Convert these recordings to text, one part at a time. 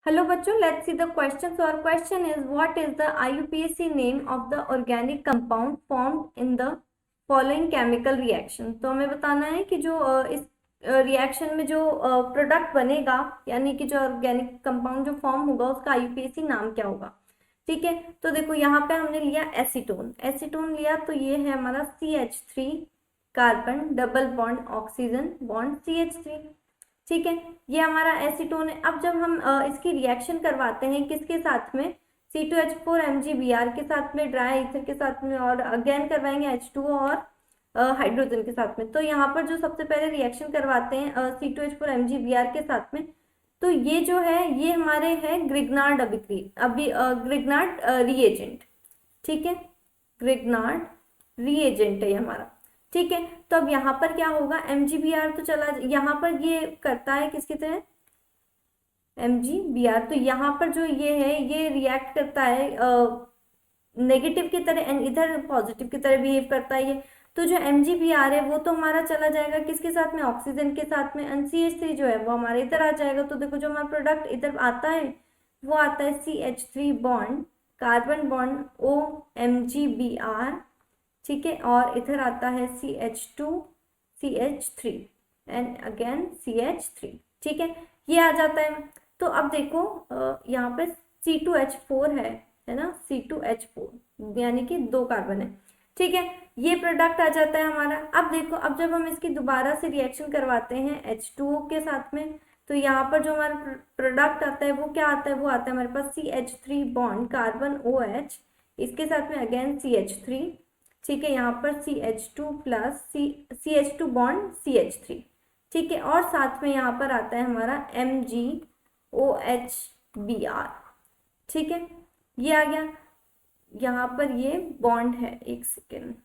Hello बच्चों, let's see the question. So our question is, what is the IUPAC name of the organic compound formed in the following chemical reaction? तो हमें बताना है कि जो इस रिएक्शन में जो प्रोडक्ट बनेगा, यानी कि जो ऑर्गेनिक कंपाउंड जो फॉर्म होगा उसका आईयूपीएसी नाम क्या होगा। ठीक है, तो देखो यहाँ पे हमने लिया एसीटोन। एसीटोन लिया तो ये है हमारा CH3 carbon double bond oxygen bond CH3। ठीक है, ये हमारा एसीटोन है। अब जब हम इसकी रिएक्शन करवाते हैं किसके साथ में, C2H4 MgBr के साथ में, ड्राई ईथर के साथ में, और अगेन करवाएंगे H2O और हाइड्रोजन के साथ में। तो यहाँ पर जो सबसे पहले रिएक्शन करवाते हैं C2H4 MgBr के साथ में, तो ये जो है ये हमारे है ग्रिग्नार्ड ग्रिग्नार्ड रिएजेंट। ठीक है, ग्रिग्नार्ड रिएजेंट है ये हमारा। ठीक है, तो अब यहाँ पर क्या होगा, MgBr तो चला, यहाँ पर ये करता है किसकी तरह, MgBr। तो यहाँ पर जो ये है ये रिएक्ट करता है नेगेटिव की तरह एंड इधर पॉजिटिव की तरह बिहेव करता है ये। तो जो MgBr है वो तो हमारा चला जाएगा किसके साथ में, ऑक्सीजन के साथ में, एंड CH3 जो है वो हमारे इधर आ जाएगा। तो देखो जो हमारा प्रोडक्ट इधर आता है वो आता है CH3 bond carbon bond O MgBr। ठीक है, और इधर आता है CH2 CH3 and again CH3। ठीक है, ये आ जाता है। तो अब देखो यहाँ पे C2H4 है ना, C2H4 यानी कि 2 कार्बन है। ठीक है, ये प्रोडक्ट आ जाता है हमारा। अब देखो, अब जब हम इसकी दोबारा से रिएक्शन करवाते हैं H2O के साथ में, तो यहाँ पर जो हमारा प्रोडक्ट आता है वो क्या आता है, वो आता है हमारे पास CH3 बॉन्ड कार्बन OH, इसके साथ में अगेन CH3। ठीक है, यहाँ पर CH2 plus CH2 bond CH3। ठीक है, और साथ में यहाँ पर आता है हमारा MgOHBr। ठीक है, ये आ गया। यहाँ पर ये बॉन्ड है, एक सेकेंड,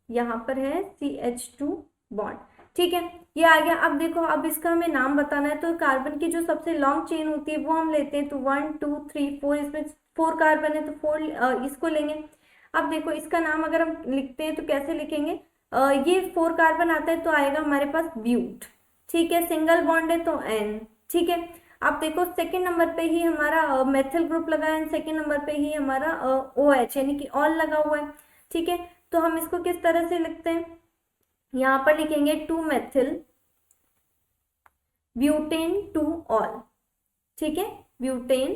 यहाँ पर है CH2 बॉन्ड। ठीक है, ये आ गया। अब देखो, अब इसका हमें नाम बताना है। तो कार्बन की जो सबसे लॉन्ग चेन होती है वो हम लेते हैं। तो 1 2 3 4, इसमें 4 कार्बन है तो 4 इसको लेंगे। अब देखो इसका नाम अगर हम लिखते हैं तो कैसे लिखेंगे, ये 4 कार्बन आता है तो आएगा हमारे पास ब्यूट। ठीक है, सिंगल बॉन्ड है तो N। ठीक है, अब देखो सेकेंड नंबर पे ही हमारा मेथिल ग्रुप लगा है, सेकेंड नंबर पे ही हमारा OH यानी कि ऑल लगा हुआ है। ठीक है, तो हम इसको किस तरह से लिखते हैं, यहाँ पर लिखेंगे 2 मेथिल ब्यूटेन 2 ऑल। ठीक है, ब्यूटेन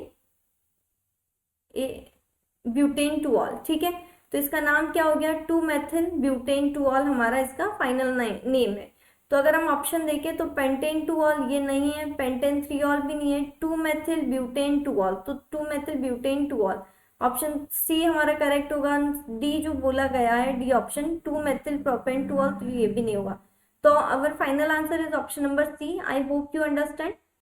ब्यूटेन 2 ऑल। ठीक है, तो इसका नाम क्या हो गया, 2 मेथिल ब्यूटेन 2 ऑल हमारा इसका फाइनल नेम है। तो अगर हम ऑप्शन देखें तो पेंटेन 2 ऑल ये नहीं है, पेंटेन 3 ऑल भी नहीं है, 2 मेथिल ब्यूटेन 2 ऑल, तो 2 methyl butane 2 ol option C हमारा करेक्ट होगा। डी जो बोला गया है, D option 2 methyl propane 2 ol, तो ये भी नहीं होगा। तो our final answer is option number C. I hope you understand.